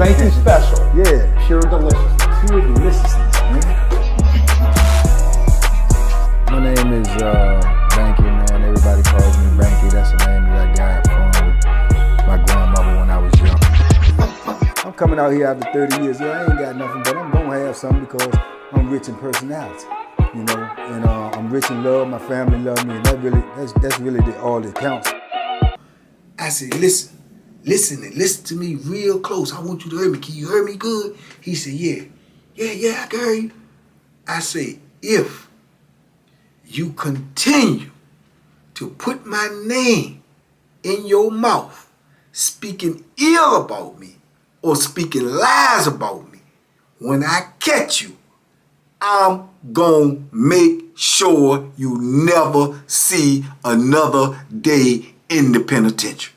Banky special. Yeah. Pure deliciousness. Pure deliciousness, man. My name is Banky, man. Everybody calls me Banky. That's the name that I got from my grandmother when I was young. I'm coming out here after 30 years. Yeah, I ain't got nothing, but I'm gonna have something because I'm rich in personality, you know, and I'm rich in love. My family love me, and that's really all that counts. I said, listen to me real close. I want you to hear me. Can you hear me good? He said, yeah, I can hear you. I said, if you continue to put my name in your mouth, speaking ill about me or speaking lies about me, when I catch you, I'm gonna make sure you never see another day in the penitentiary.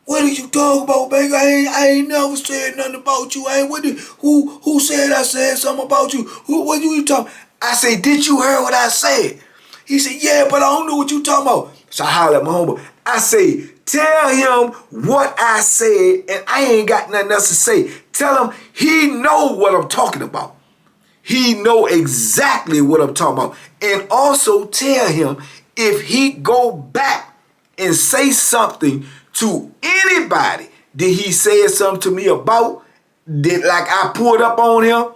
What are you talking about, baby? I ain't never said nothing about you. Who said I said something about you? What you talking? I say, did you hear what I said? He said, yeah, but I don't know what you talking about. So I holler at my homeboy. I say, tell him what I said, and I ain't got nothing else to say. Tell him he know what I'm talking about. He know exactly what I'm talking about. And also tell him if he go back and say something to anybody that he said something to me about, that like I pulled up on him,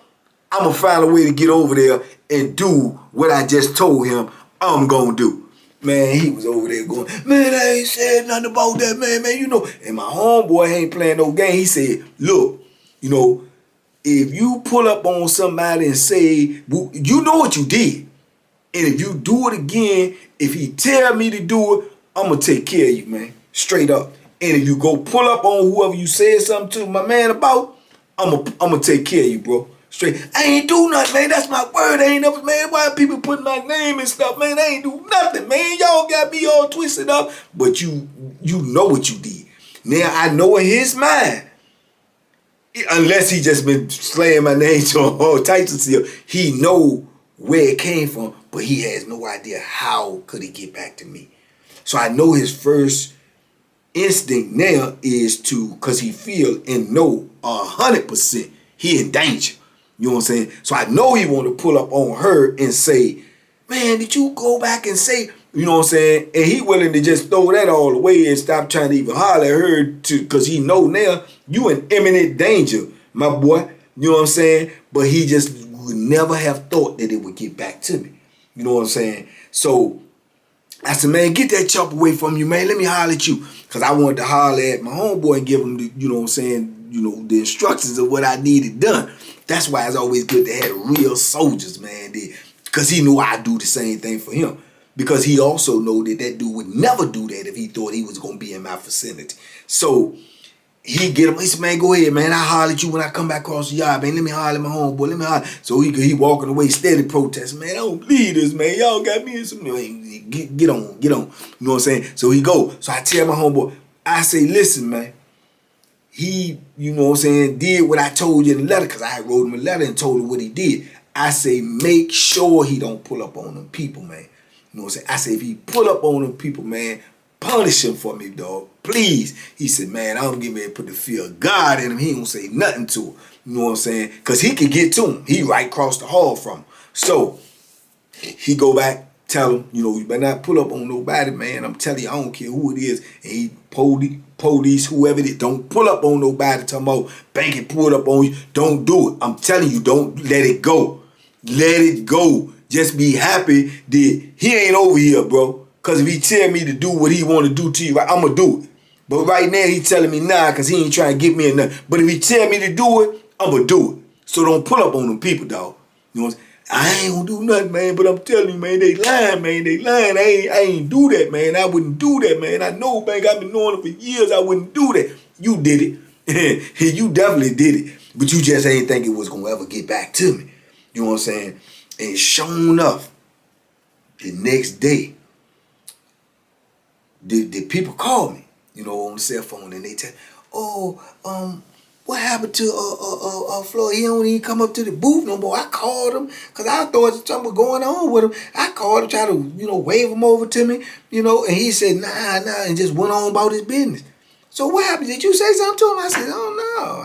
I'm gonna find a way to get over there and do what I just told him I'm gonna do. Man, he was over there going, man, I ain't said nothing about that, man, you know. And my homeboy ain't playing no game. He said, look, you know, if you pull up on somebody and say, you know what you did. And if you do it again, if he tell me to do it, I'm going to take care of you, man. Straight up. And if you go pull up on whoever you said something to, my man, about, I'm going to take care of you, bro. Straight. I ain't do nothing, man. That's my word. I ain't never, man. Why people putting my name and stuff, man? I ain't do nothing, man. Y'all got me all twisted up. But you know what you did. Now, I know in his mind, unless he just been slaying my name to all types of stuff, he know where it came from, but he has no idea how could he get back to me. So I know his first instinct now is to, because he feel and know 100% he in danger. You know what I'm saying? So I know he want to pull up on her and say, man, did you go back and say, you know what I'm saying? And he willing to just throw that all away and stop trying to even holler at her because he know now you in imminent danger, my boy. You know what I'm saying? But he just would never have thought that it would get back to me. You know what I'm saying? So I said, man, get that chop away from you, man. Let me holler at you. Because I wanted to holler at my homeboy and give him the, you know what I'm saying, you know, the instructions of what I needed done. That's why it's always good to have real soldiers, man. Because he knew I'd do the same thing for him. Because he also know that that dude would never do that if he thought he was going to be in my vicinity. So he get him, he said, man, go ahead, man. I holler at you when I come back across the yard, man. Let me holler at my homeboy. Let me holler. So he walking away steady protesting, man. I don't believe this, man. Y'all got me in some, get on. You know what I'm saying? So he go. So I tell my homeboy, I say, listen, man. He, you know what I'm saying, did what I told you in the letter, because I had wrote him a letter and told him what he did. I say, make sure he don't pull up on them people, man. You know what I'm saying? I say, if he pull up on them people, man, punish him for me, dog. Please. He said, man, I'm getting ready to put the fear of God in him. He don't say nothing to him. You know what I'm saying? Because he could get to him. He right across the hall from him. So he go back, tell him, you know, you better not pull up on nobody, man. I'm telling you, I don't care who it is. And he police, whoever it is, don't pull up on nobody talking about Banky pulled up on you. Don't do it. I'm telling you, don't let it go. Let it go. Just be happy that he ain't over here, bro. Because if he tell me to do what he want to do to you, I'm going to do it. But right now, he telling me nah because he ain't trying to get me in nothing. But if he tell me to do it, I'm going to do it. So don't pull up on them people, dog. You know what I'm saying? I ain't going to do nothing, man. But I'm telling you, man, they lying, man. They lying. I ain't do that, man. I wouldn't do that, man. I know, man. I've been knowing it for years. I wouldn't do that. You did it. You definitely did it. But you just ain't think it was going to ever get back to me. You know what I'm saying? And sure enough, the next day, the people called me, you know, on the cell phone, and they tell, what happened to Floyd? He don't even come up to the booth no more. I called him because I thought something was going on with him. I called him, tried to, you know, wave him over to me, you know, and he said, nah, and just went on about his business. So what happened? Did you say something to him? I said, oh no.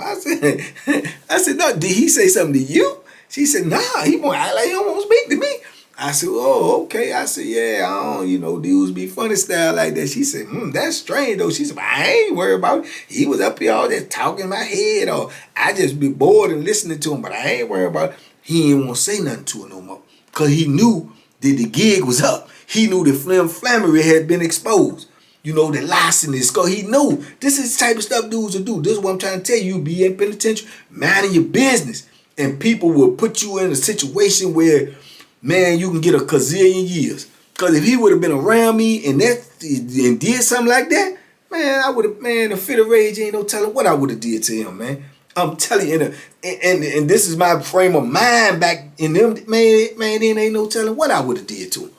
I said, no, did he say something to you? She said, nah, he won't act like he don't want to speak to me. I said, oh, okay. I said, yeah, I don't, dudes be funny style like that. She said, that's strange though. She said, I ain't worried about it. He was up here all that talking in my head, or I just be bored and listening to him, but I ain't worried about it. He ain't want to say nothing to her no more. Cause he knew that the gig was up. He knew the flammery had been exposed. The larceny. Cause he knew this is the type of stuff dudes will do. This is what I'm trying to tell you. You be in penitentiary, minding your business. And people will put you in a situation where, man, you can get a gazillion years. Cause if he would have been around me and did something like that, man, I would have, man, a fit of rage ain't no telling what I would have did to him, man. I'm telling you, and this is my frame of mind back in them, man, then ain't no telling what I would have did to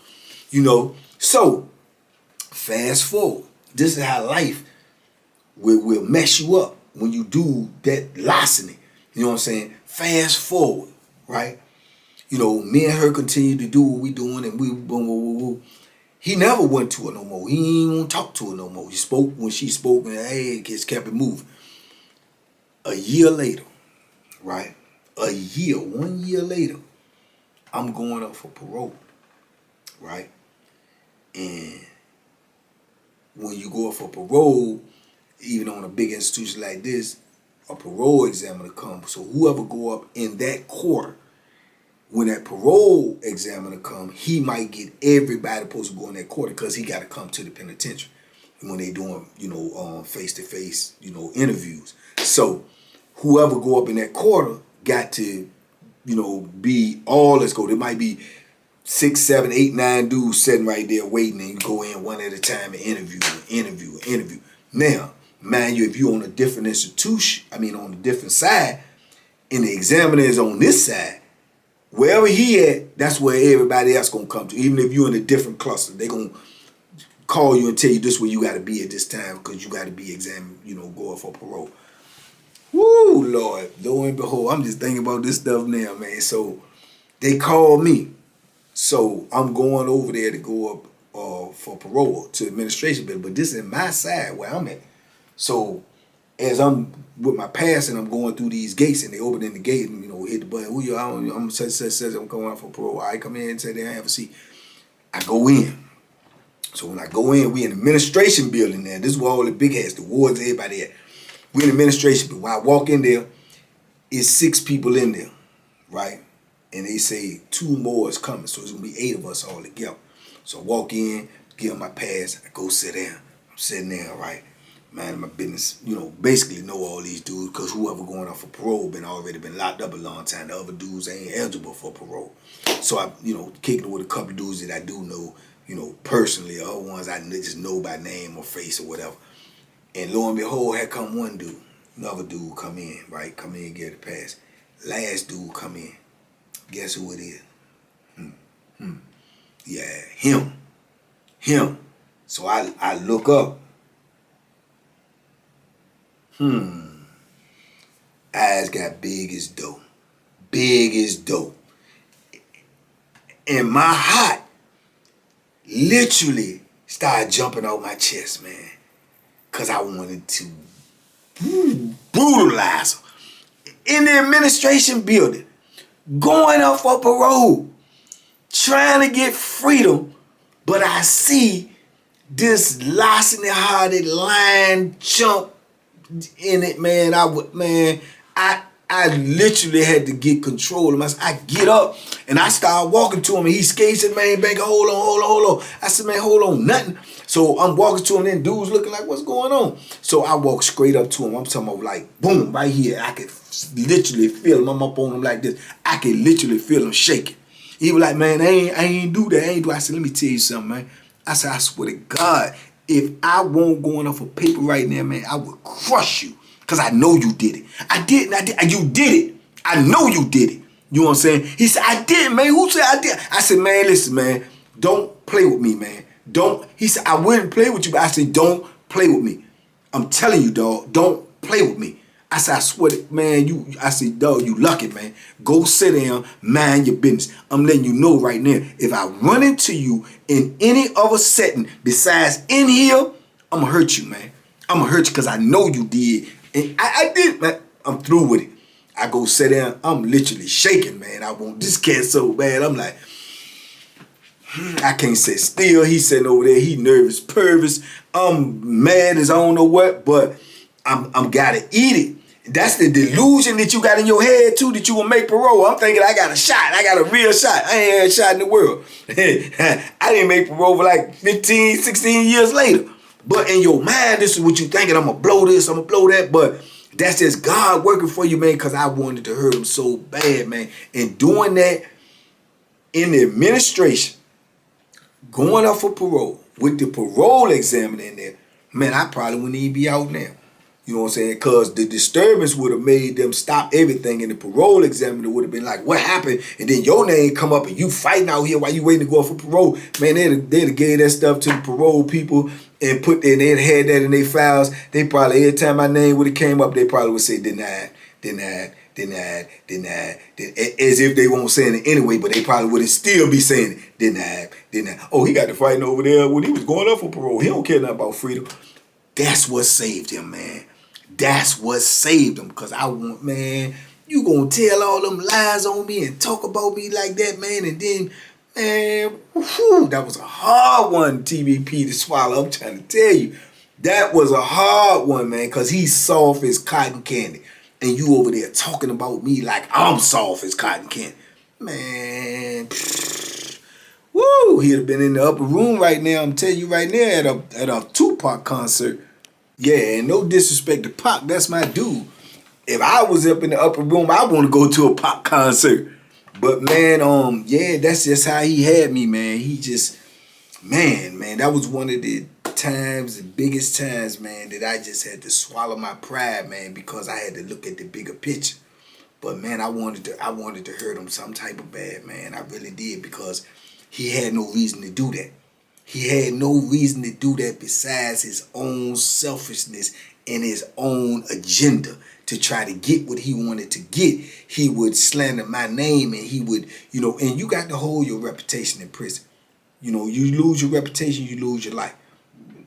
him. So, fast forward. This is how life will mess you up when you do that larceny. You know what I'm saying? Fast forward, right? Me and her continue to do what we doing, and we boom. He never went to her no more. He ain't want to talk to her no more. He spoke when she spoke, and hey, just kept it moving. A year later, right? 1 year later, I'm going up for parole, right? And when you go up for parole, even on a big institution like this, a parole examiner comes. So whoever go up in that quarter, when that parole examiner come, he might get everybody supposed to go in that quarter because he got to come to the penitentiary when they doing, face-to-face, interviews. So whoever go up in that quarter got to, be all, let's go. There might be 6, 7, 8, 9 dudes sitting right there waiting, and you go in one at a time and interview. Now, mind you, if you're on a different institution, on a different side, and the examiner is on this side, wherever he at, that's where everybody else gonna come to. Even if you're in a different cluster, they gonna call you and tell you this where you gotta be at this time because you gotta be examined, going for parole. Woo, Lord, lo and behold, I'm just thinking about this stuff now, man. So they called me. So I'm going over there to go up for parole to administration building, but this is my side where I'm at. So as I'm with my pass and I'm going through these gates and they opening the gate and hit the button. Who you? I'm says I'm going out for parole. I come in and say they have a seat. I go in. So when I go in, we in the administration building there. This is where all the big hats, the wards, everybody at. We in the administration building. When I walk in there, it's 6 people in there, right? And they say 2 more is coming, so it's gonna be 8 of us all together. So I walk in, give them my pass, I go sit down. I'm sitting there, right? Minding my business, basically know all these dudes because whoever going out for parole already been locked up a long time. The other dudes ain't eligible for parole. So I, kicking it with a couple of dudes that I do know, personally, other ones I just know by name or face or whatever. And lo and behold, had come one dude. Another dude come in, right? Come in and get the pass. Last dude come in. Guess who it is? Yeah, him. So I look up. Eyes got big as dough. And my heart literally started jumping out my chest, man. Because I wanted to brutalize her. In the administration building, going up for parole, trying to get freedom, but I see this larceny-hearted lion chump in it, man. I literally had to get control of myself. I get up and I start walking to him and he skates and man, Banky, hold on. I said, man, hold on, nothing. So I'm walking to him and then dude's looking like, what's going on? So I walk straight up to him. I'm talking about like, boom, right here. I could literally feel him. I'm up on him like this. I could literally feel him shaking. He was like, man, I ain't do that. I said, let me tell you something, man. I said, I swear to God, if I won't go enough for paper right now, man, I would crush you. Because I know you did it. I did. You did it. I know you did it. You know what I'm saying? He said, I did, man. Who said I did? I said, man, listen, man. Don't play with me, man. He said, I wouldn't play with you, but I said, don't play with me. I'm telling you, dog, don't play with me. I said, I swear to, man, I said, dog, you lucky, man. Go sit down, mind your business. I'm letting you know right now, if I run into you in any other setting besides in here, I'm going to hurt you, man. I'm gonna hurt you because I know you did. And I did, man. I'm through with it. I go sit down. I'm literally shaking, man. I want this cat so bad. I'm like, I can't sit still. He sitting over there. He nervous, pervous. I'm mad as I don't know what, but I'm gotta eat it. That's the delusion that you got in your head too, that you will make parole. I'm thinking I got a shot. I got a real shot. I ain't had a shot in the world. I didn't make parole for like 15, 16 years later. But in your mind, this is what you thinking. I'm gonna blow this, I'm gonna blow that. But that's just God working for you, man, because I wanted to hurt him so bad, man. And doing that in the administration, going up for parole, with the parole examiner in there, man, I probably wouldn't even be out now. You know what I'm saying? Because the disturbance would have made them stop everything, and the parole examiner would have been like, what happened? And then your name come up and you fighting out here while you waiting to go up for parole. Man, they'd have gave that stuff to the parole people and they'd had that in their files. They probably, every time my name would have came up, they probably would say denied, denied, denied, denied, as if they won't say it anyway, but they probably would still be saying it, denied, denied. Oh, he got to fighting over there when he was going up for parole. He don't care nothing about freedom. That's what saved him, man. That's what saved him, because I want, man, you gonna tell all them lies on me and talk about me like that, man, and then, man, whew, that was a hard one, TBP, to swallow. I'm trying to tell you. That was a hard one, man, because he's soft as cotton candy. And you over there talking about me like I'm soft as cotton candy. Man, woo, he'd have been in the upper room right now, I'm telling you right now, at a Tupac concert. Yeah, and no disrespect to Pac, that's my dude. If I was up in the upper room, I want to go to a Pac concert. But man, yeah, that's just how he had me, man. He just, man, that was one of the times, the biggest times, man, that I just had to swallow my pride, man, because I had to look at the bigger picture. But man, I wanted to hurt him some type of bad, man. I really did, because he had no reason to do that. He had no reason to do that besides his own selfishness and his own agenda to try to get what he wanted to get. He would slander my name, and he would, you know, and you got to hold your reputation in prison. You know, you lose your reputation, you lose your life.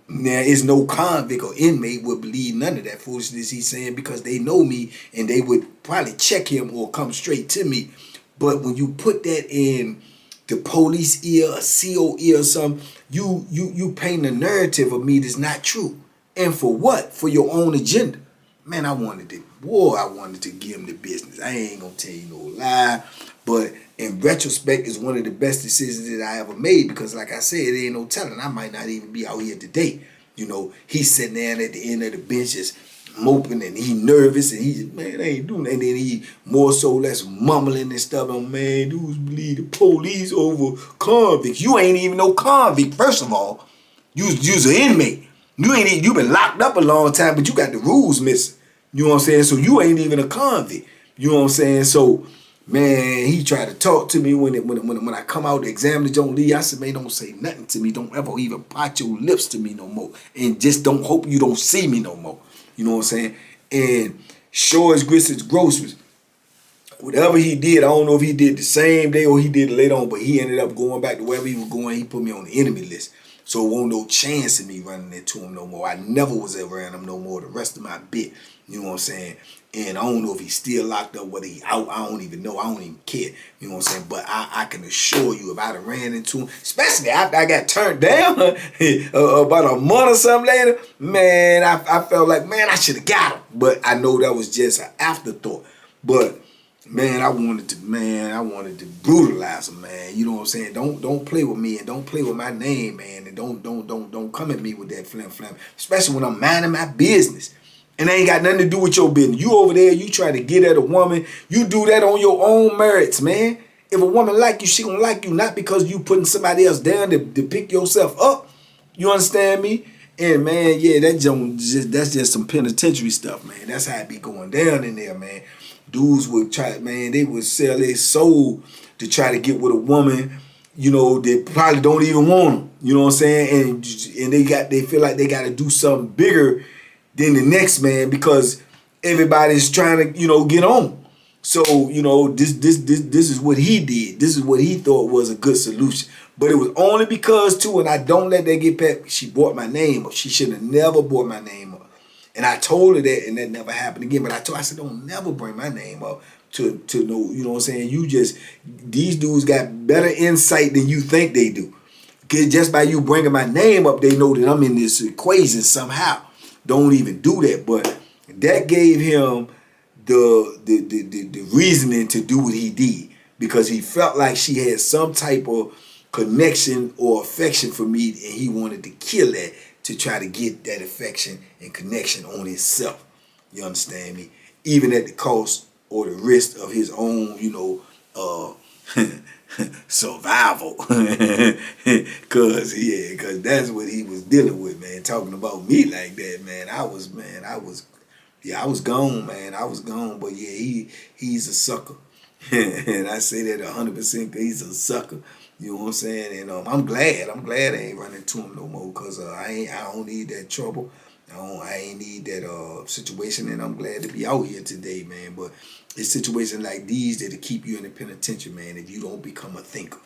There is no convict or inmate would believe none of that foolishness he's saying, because they know me and they would probably check him or come straight to me. But when you put that in the police ear, a CO ear or something, you paint a narrative of me that's not true. And for what? For your own agenda. Man, I wanted to give him the business. I ain't gonna tell you no lie. But in retrospect, it's one of the best decisions that I ever made, because like I said, it ain't no telling. I might not even be out here today. You know, he's sitting there at the end of the benches moping, and he nervous, and he, man, I ain't doing that. And then he more so less mumbling and stuff. Oh, man, dudes believe the police over convicts. You ain't even no convict, first of all. You's an inmate. You been locked up a long time, but you got the rules missing. You know what I'm saying? So you ain't even a convict. You know what I'm saying? So, man, he tried to talk to me when I come out, the examiner don't leave. I said, man, don't say nothing to me. Don't ever even pot your lips to me no more. And just don't hope you don't see me no more. You know what I'm saying? And sure as grits as groceries, whatever he did, I don't know if he did the same day or he did it later on, but he ended up going back to wherever he was going. He put me on the enemy list. So it won't no chance of me running into him no more. I never was ever around him no more the rest of my bit. You know what I'm saying? And I don't know if he's still locked up, whether he out, I don't even know. I don't even care. You know what I'm saying? But I can assure you, if I'd have ran into him, especially after I got turned down about a month or something later, man, I felt like, man, I should have got him. But I know that was just an afterthought. But man, I wanted to brutalize him, man. You know what I'm saying? Don't play with me, and don't play with my name, man. And don't come at me with that flim, especially when I'm minding my business. And they ain't got nothing to do with your business. You over there, you try to get at a woman. You do that on your own merits, man. If a woman like you, she gonna like you, not because you putting somebody else down to pick yourself up. You understand me? And man, yeah, that's just some penitentiary stuff, man. That's how it be going down in there, man. Dudes would try, man, they would sell their soul to try to get with a woman, you know, that probably don't even want them. You know what I'm saying? And they feel like they got to do something bigger than the next man, because everybody's trying to, you know, get on. So, you know, this is what he did. This is what he thought was a good solution. But it was only because, too, and I don't let that get past, she bought my name up. She should have never bought my name up. And I told her that, and that never happened again. But I said, don't never bring my name up to know, you know what I'm saying? These dudes got better insight than you think they do. Because just by you bringing my name up, they know that I'm in this equation somehow. Don't even do that. But that gave him the reasoning to do what he did, because he felt like she had some type of connection or affection for me, and he wanted to kill that to try to get that affection and connection on himself. You understand me? Even at the cost or the risk of his own, survival. cause that's what he was dealing with, man. Talking about me like that, man. I was gone, man. I was gone. But yeah, he's a sucker. And I say that 100% because he's a sucker. You know what I'm saying? And I'm glad I ain't running into him no more, because I don't need that trouble. I ain't need that situation, and I'm glad to be out here today, man. But it's situations like these that'll keep you in the penitentiary, man, if you don't become a thinker.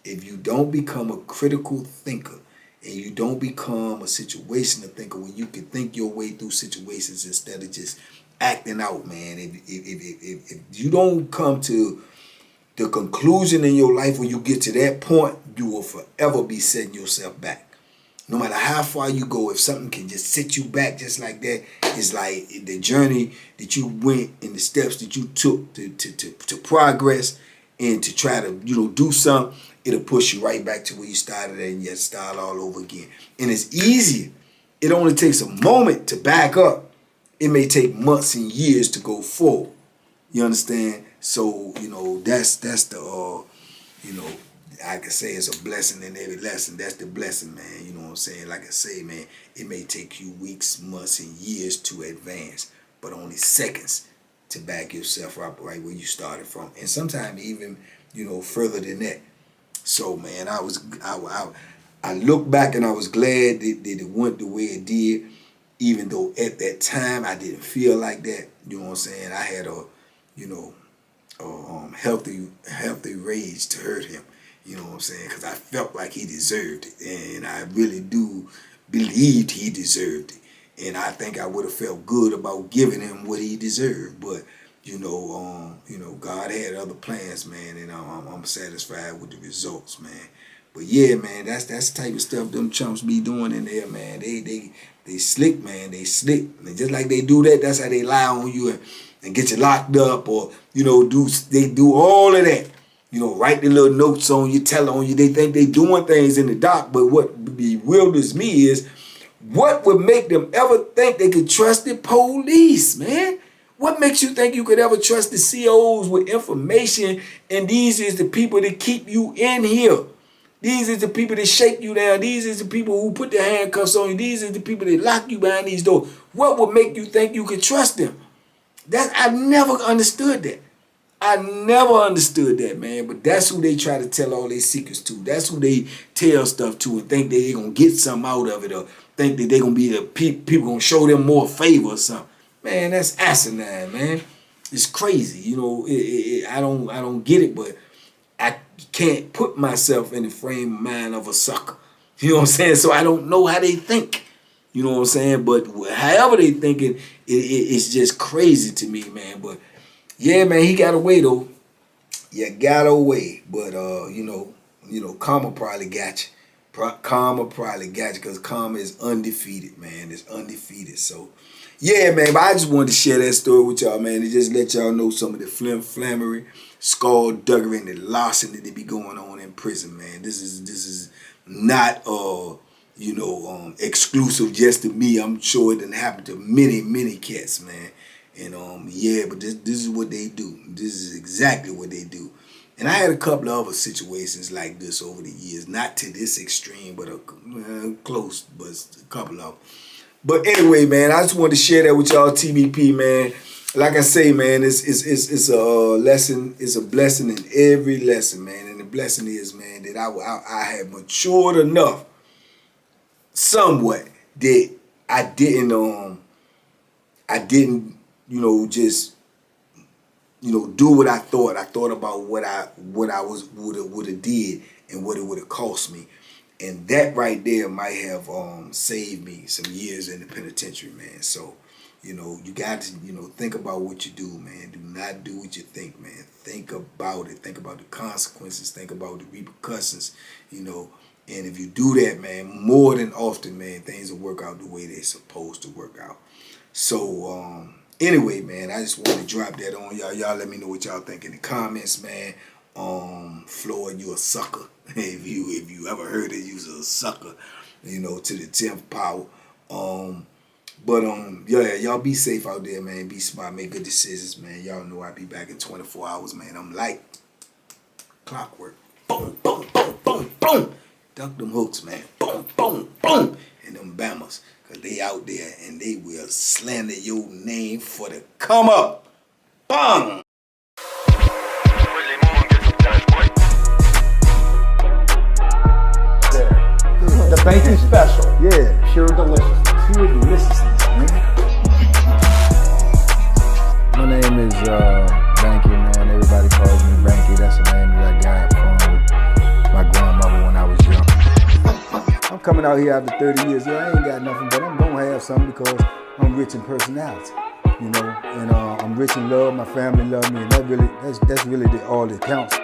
If you don't become a critical thinker, and you don't become a situational thinker where you can think your way through situations instead of just acting out, man. If you don't come to the conclusion in your life when you get to that point, you will forever be setting yourself back. No matter how far you go, if something can just set you back just like that, it's like the journey that you went and the steps that you took to progress and to try to, do something, it'll push you right back to where you started at and yet start all over again. And it's easier. It only takes a moment to back up. It may take months and years to go forward. You understand? So, that's the, I can say it's a blessing in every lesson. That's the blessing, man. You know what I'm saying? Like I say, man, it may take you weeks, months, and years to advance, but only seconds to back yourself up right where you started from. And sometimes even, further than that. So, man, I look back and I was glad that it went the way it did, even though at that time I didn't feel like that. You know what I'm saying? I had a healthy rage to hurt him. You know what I'm saying? Because I felt like he deserved it. And I really do believed he deserved it. And I think I would have felt good about giving him what he deserved. But, God had other plans, man. And I'm satisfied with the results, man. But yeah, man, that's the type of stuff them chumps be doing in there, man. They slick, man. They slick. And just like they do that, that's how they lie on you and get you locked up, or, they do all of that. Write the little notes on you, tell on you. They think they doing things in the dock, but what bewilders me is what would make them ever think they could trust the police, man? What makes you think you could ever trust the COs with information, and these is the people that keep you in here? These is the people that shake you down. These is the people who put the handcuffs on you. These is the people that lock you behind these doors. What would make you think you could trust them? I never understood that. I never understood that, man. But that's who they try to tell all their secrets to. That's who they tell stuff to and think they're going to get something out of it, or think that they're going to be the people going to show them more favor or something. Man, that's asinine, man. It's crazy. I don't get it, but I can't put myself in the frame of mind of a sucker. You know what I'm saying? So I don't know how they think. You know what I'm saying? But however they thinking, it's just crazy to me, man. But yeah, man, he got away though. You got away. But karma probably got you. Karma probably got you, because karma is undefeated, man. It's undefeated. So yeah, man, but I just wanted to share that story with y'all, man, to just let y'all know some of the flammery, skullduggery, and the larceny that be going on in prison, man. This is not exclusive just to me. I'm sure it didn't happen to many cats, man. And but this is what they do. This is exactly what they do. And I had a couple of other situations like this over the years, not to this extreme, but close, but a couple of them. But anyway, man, I just wanted to share that with y'all, TBP, man. Like I say, man, it's a lesson. It's a blessing in every lesson, man. And the blessing is, man, that I have matured enough, somewhat, that I didn't just do what I thought. I thought about what I would have did and what it would have cost me. And that right there might have saved me some years in the penitentiary, man. So, you know, you got to, you know, think about what you do, man. Do not do what you think, man. Think about it. Think about the consequences. Think about the repercussions, you know. And if you do that, man, more than often, man, things will work out the way they're supposed to work out. So, anyway, man, I just wanted to drop that on y'all. Y'all let me know what y'all think in the comments, man. Floyd, you a sucker. if you ever heard it, you's a sucker, you know, to the 10th power. Yeah, y'all be safe out there, man. Be smart, make good decisions, man. Y'all know I'll be back in 24 hours, man. I'm like clockwork. Boom, boom, boom, boom, boom. Duck them hooks, man. Boom, boom, boom. And them bammers, because they out there and they will slander your name for the come up. Bang! The banking special. Yeah. Pure deliciousness. Pure deliciousness, man. My name is Banky, man. Everybody calls me Banky. That's the name that I got from my grandmother when I was young. I'm coming out here after 30 years. Yeah, I ain't got nothing, but I'm gonna have something because I'm rich in personality, you know, and I'm rich in love. My family love me, and that's really all that counts.